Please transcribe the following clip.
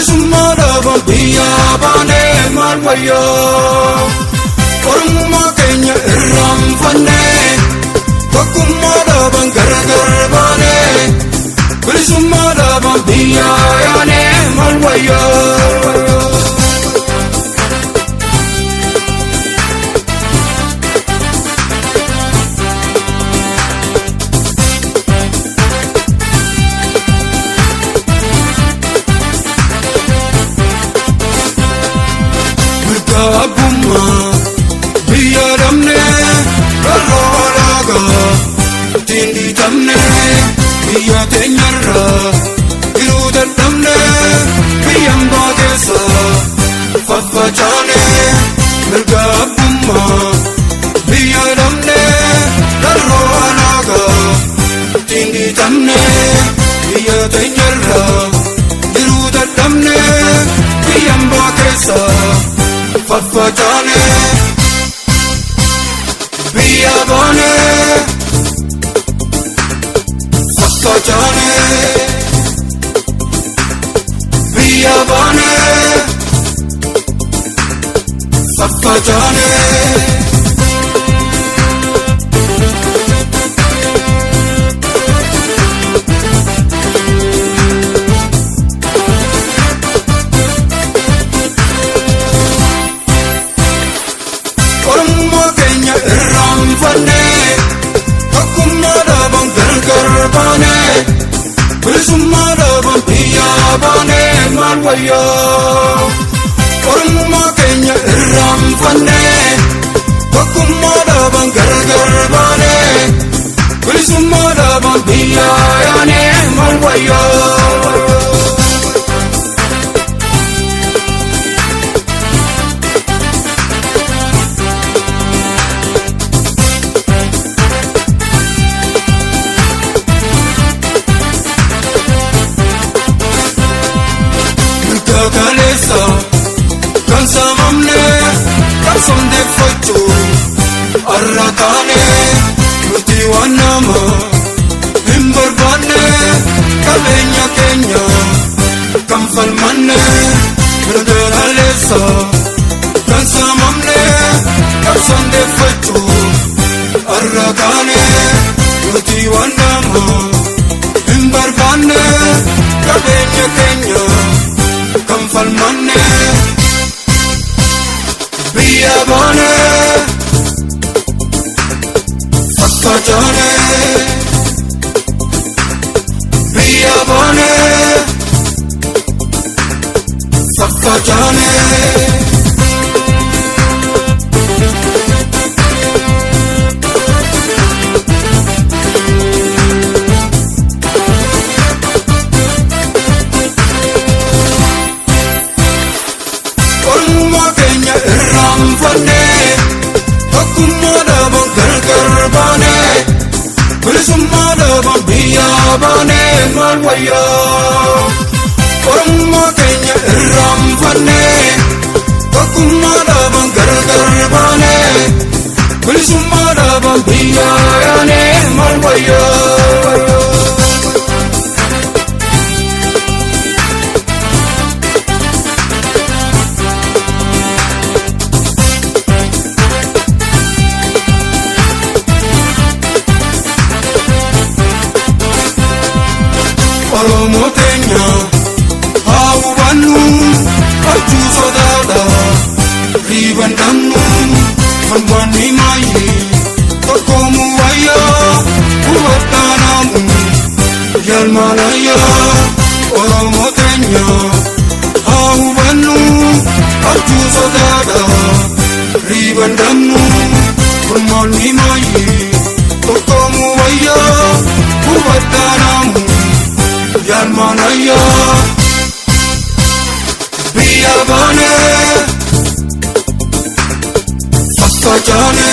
Bilisummaadhaaf biyyaa baanee maal wayyoo Oromummaa keenya irraanfannee tokkummaadhaaf gargar baanee Bilisummaadhaaf biyyaa yaanee maal wayyoo Abumma biya damne kalolaga tindi damne biya tenyarra iruda damne biyamba desa fafachane merga abumma biya damne kalolaga tindi damne biya tenyarra iruda damne biyamba desa Fafachane biya bane Fafachane biya bane Fafachane Bilisummaadhaaf biyyaa baanee maal wayyoo Oromummaa keenya irraanfannee tokkummaadhaaf gargar baanee Bilisummaadhaaf biyyaa yaanee maal wayyoo Kalesa, kansamamne, kansonde fachu, arratane, mutiwanama, himbarbane, kabenya kenya, kamfalmane, kalesa, kansamamne, kansonde fachu, arratane, mutiwanama, himbarbane, kabenya kenya. Kamfalmane biya bane Fafachane biya bane Fafachane Bilisummaadhaaf biyyaa baanee maal wayyoo Oromummaa keenya irraanfannee tokkummaadhaaf gargar baanee Bilisummaadhaaf biyyaa yaanee maal wayyoo Oromo Kenya, hawanu, achu sodada, riban damu, manwani mai, tokomu waya, uwatanamu, yalmalaya. Oromo Kenya, hawanu, achu sodada, riban damu, manwani mai, tokomu waya, uwatanamu. Yalmanaya biya bane Fafachane